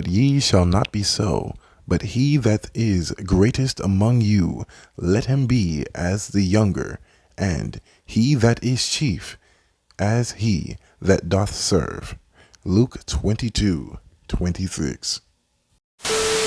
Ye shall not be so, but he that is greatest among you, let him be as the younger, and he that is chief, as he that doth serve. Luke 22:26.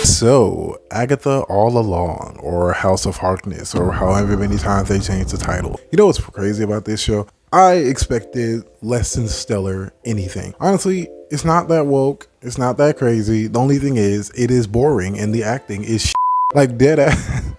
So, Agatha all along, or House of Harkness, or however many times they changed the title. You know what's crazy about this show? I expected less than stellar anything. Honestly, it's not that woke. It's not that crazy. The only thing is, it is boring and the acting is shit. Like dead ass.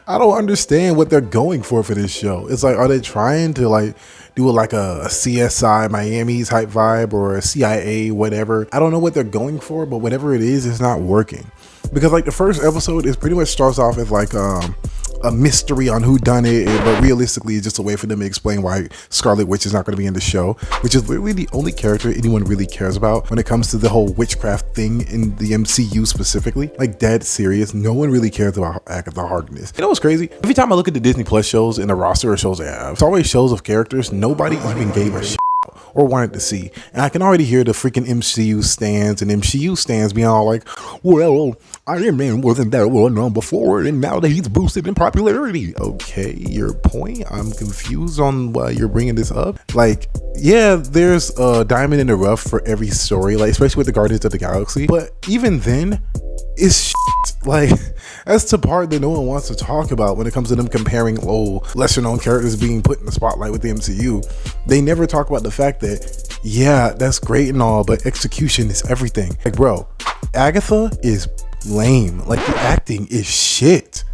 I don't understand what they're going for this show. It's like, are they trying to like do like a CSI Miami type vibe or a CIA, whatever? I don't know what they're going for, but whatever it is, it's not working. Because like the first episode is pretty much starts off as like a mystery on who done it, but realistically it's just a way for them to explain why Scarlet Witch is not going to be in the show, which is literally the only character anyone really cares about when it comes to the whole witchcraft thing in the MCU specifically. Like dead serious, no one really cares about Agatha Harkness. You know what's crazy? Every time I look at the Disney Plus shows and the roster of shows they have, it's always shows of characters nobody even gave a shit or wanted to see. And I can already hear the freaking MCU stands being all like, well, Iron Man wasn't that well known before, and now that he's boosted in popularity. Okay, your point? I'm confused on why you're bringing this up. Like, yeah, there's a diamond in the rough for every story, like especially with the Guardians of the Galaxy. But even then, it's shit. Like, that's the part that no one wants to talk about when it comes to them comparing lesser known characters being put in the spotlight with the MCU. They never talk about the fact that, yeah, that's great and all, but execution is everything. Like, bro, Agatha is lame. Like, the acting is shit.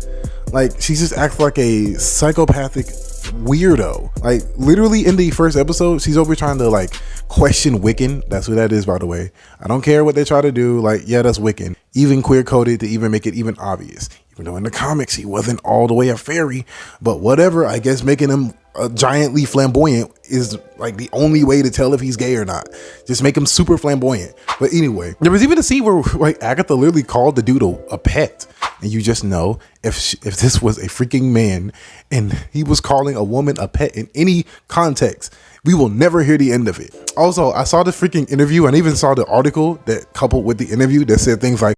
Like, she just acts like a psychopathic weirdo. Like, literally in the first episode, she's over trying to like question Wiccan. That's who that is, by the way. I don't care what they try to do. Like, yeah, that's Wiccan. Even queer coded to even make it even obvious. Even though in the comics he wasn't all the way a fairy, but whatever. I guess making him giantly flamboyant is like the only way to tell if he's gay or not. Just make him super flamboyant. But anyway, there was even a scene where like Agatha literally called the dude a pet. And you just know if this was a freaking man and he was calling a woman a pet in any context, we will never hear the end of it. Also, I saw the freaking interview and even saw the article that coupled with the interview that said things like,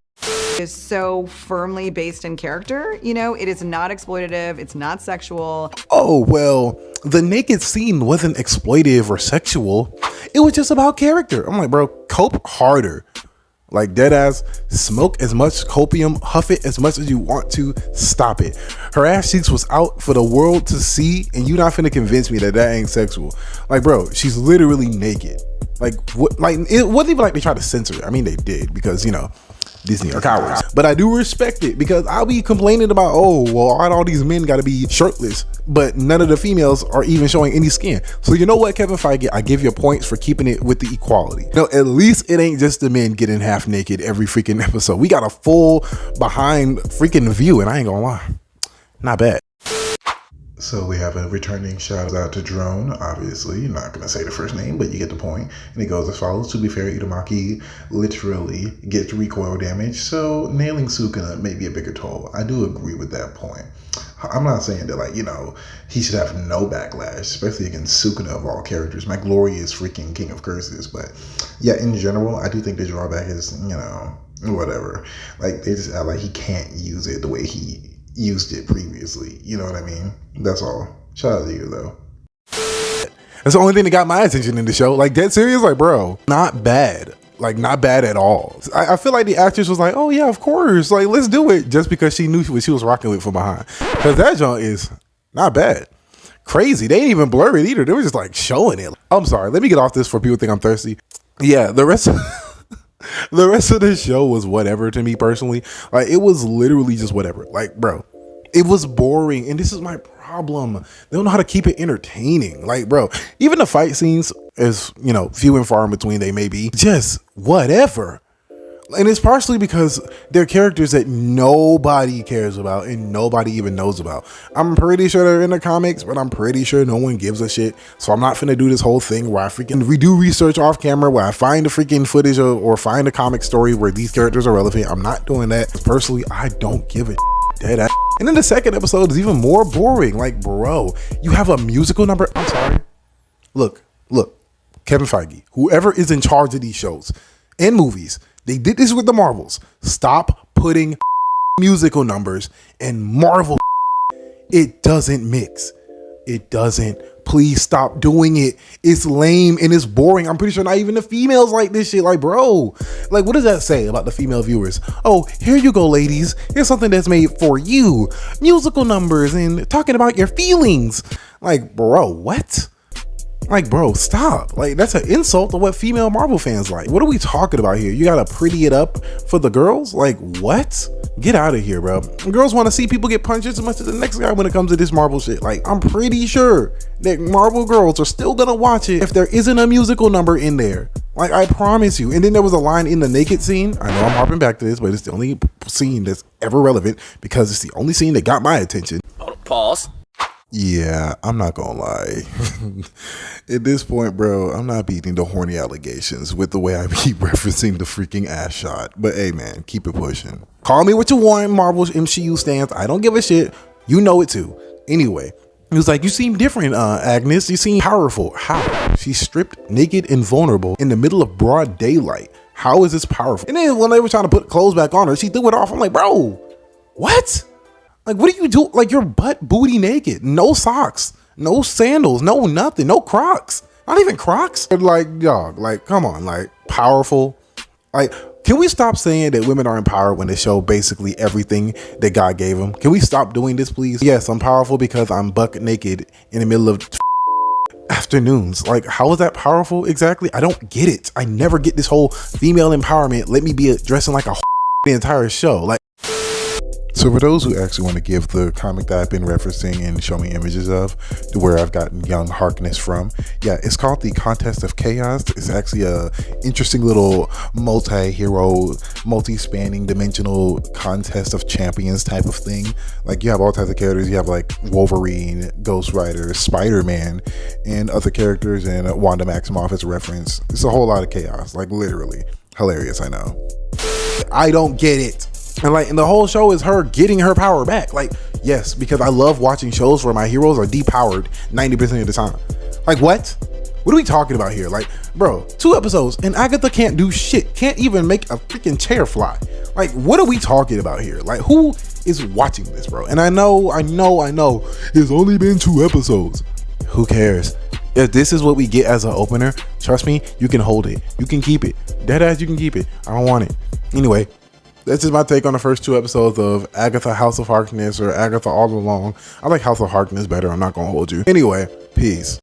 is so firmly based in character, you know, it is not exploitative, it's not sexual. Oh, well, the naked scene wasn't exploitive or sexual. It was just about character. I'm like, bro, cope harder. Like dead ass, smoke as much copium, huff it as much as you want to, stop it. Her ass cheeks was out for the world to see, and you not finna convince me that ain't sexual. Like, bro, she's literally naked. Like, what? Like, it wasn't even like they tried to censor it. I mean, they did, because, you know, Disney are cowards. But I do respect it, because I'll be complaining about, oh, well, all these men gotta be shirtless, but none of the females are even showing any skin. So you know what, Kevin Feige, I give you points for keeping it with the equality. No, at least it ain't just the men getting half naked every freaking episode. We got a full behind freaking view, and I ain't gonna lie, not bad. So we have a returning shout out to Drone, obviously. You're not going to say the first name, but you get the point. And it goes as follows. To be fair, Itamaki literally gets recoil damage, so nailing Sukuna may be a bigger toll. I do agree with that point. I'm not saying that, like, you know, he should have no backlash, especially against Sukuna of all characters. My glory is freaking King of Curses. But yeah, in general, I do think the drawback is, you know, whatever. Like, they just act like he can't use it the way he used it previously. You know what I mean? That's all. Shout out to you, though. That's the only thing that got my attention in the show. Like, dead serious, like, bro, not bad. Like, not bad at all. I feel like the actress was like, oh yeah, of course, like, let's do it, just because she knew what she was rocking with from behind. Because that joint is not bad. Crazy. They ain't even blur it either. They were just like showing it. I'm sorry, let me get off this for people think I'm thirsty. Yeah, the rest of the show was whatever to me personally. Like, it was literally just whatever. Like, bro, it was boring, and this is my problem. They don't know how to keep it entertaining. Like, bro, even the fight scenes, as you know, few and far in between they may be, just whatever. And it's partially because they're characters that nobody cares about and nobody even knows about. I'm pretty sure they're in the comics, but I'm pretty sure no one gives a shit. So I'm not finna do this whole thing where I freaking redo research off camera, where I find the freaking footage or find a comic story where these characters are relevant. I'm not doing that. Personally, I don't give a dead ass. And then the second episode is even more boring. Like, bro, you have a musical number. I'm sorry. Look, Kevin Feige, whoever is in charge of these shows and movies, They did this with the Marvels. Stop putting musical numbers in Marvel. It doesn't mix. It doesn't. Please stop doing it. It's lame and it's boring. I'm pretty sure not even the females like this shit. Like, bro, like, what does that say about the female viewers? Oh, here you go, ladies. Here's something that's made for you. Musical numbers and talking about your feelings. Like, bro, what? Like, bro, stop. Like, that's an insult to what female Marvel fans like. What are we talking about here? You gotta pretty it up for the girls? Like, what? Get out of here, bro. Girls want to see people get punched as much as the next guy when it comes to this Marvel shit. Like, I'm pretty sure that Marvel girls are still gonna watch it if there isn't a musical number in there. Like, I promise you. And then there was a line in the naked scene. I know I'm harping back to this, but it's the only scene that's ever relevant because it's the only scene that got my attention. Pause. Yeah, I'm not gonna lie. At this point, bro, I'm not beating the horny allegations with the way I keep referencing the freaking ass shot. But hey, man, keep it pushing. Call me what you want, Marvel's MCU stance. I don't give a shit. You know it too. Anyway, he was like, you seem different, Agnes. You seem powerful. How? She's stripped, naked, and vulnerable in the middle of broad daylight. How is this powerful? And then when they were trying to put clothes back on her, she threw it off. I'm like, bro, what? Like, what do you do? Like, you're butt booty naked, no socks, no sandals, no nothing, no Crocs, not even Crocs. Like, dog, like, come on, like, powerful. Like, can we stop saying that women are empowered when they show basically everything that God gave them? Can we stop doing this, please? Yes, I'm powerful because I'm buck naked in the middle of afternoons. Like, how is that powerful exactly? I don't get it. I never get this whole female empowerment. Let me be dressing like a the entire show. Like, so for those who actually want to give the comic that I've been referencing and show me images of, to where I've gotten young Harkness from, yeah, it's called the Contest of Chaos. It's actually a interesting little multi-hero, multi-spanning dimensional contest of champions type of thing. Like, you have all types of characters. You have like Wolverine, Ghost Rider, Spider-Man, and other characters, and Wanda Maximoff as a reference. It's a whole lot of chaos, like literally. Hilarious, I know. I don't get it. And the whole show is her getting her power back. Like, yes, because I love watching shows where my heroes are depowered 90% of the time. Like, what? What are we talking about here? Like, bro, 2 episodes and Agatha can't do shit. Can't even make a freaking chair fly. Like, what are we talking about here? Like, who is watching this, bro? And I know, it's only been 2 episodes. Who cares? If this is what we get as an opener, trust me, you can hold it. You can keep it. Deadass, you can keep it. I don't want it. Anyway, that's just my take on the first 2 episodes of Agatha House of Harkness, or Agatha All Along. I like House of Harkness better. I'm not going to hold you. Anyway, peace.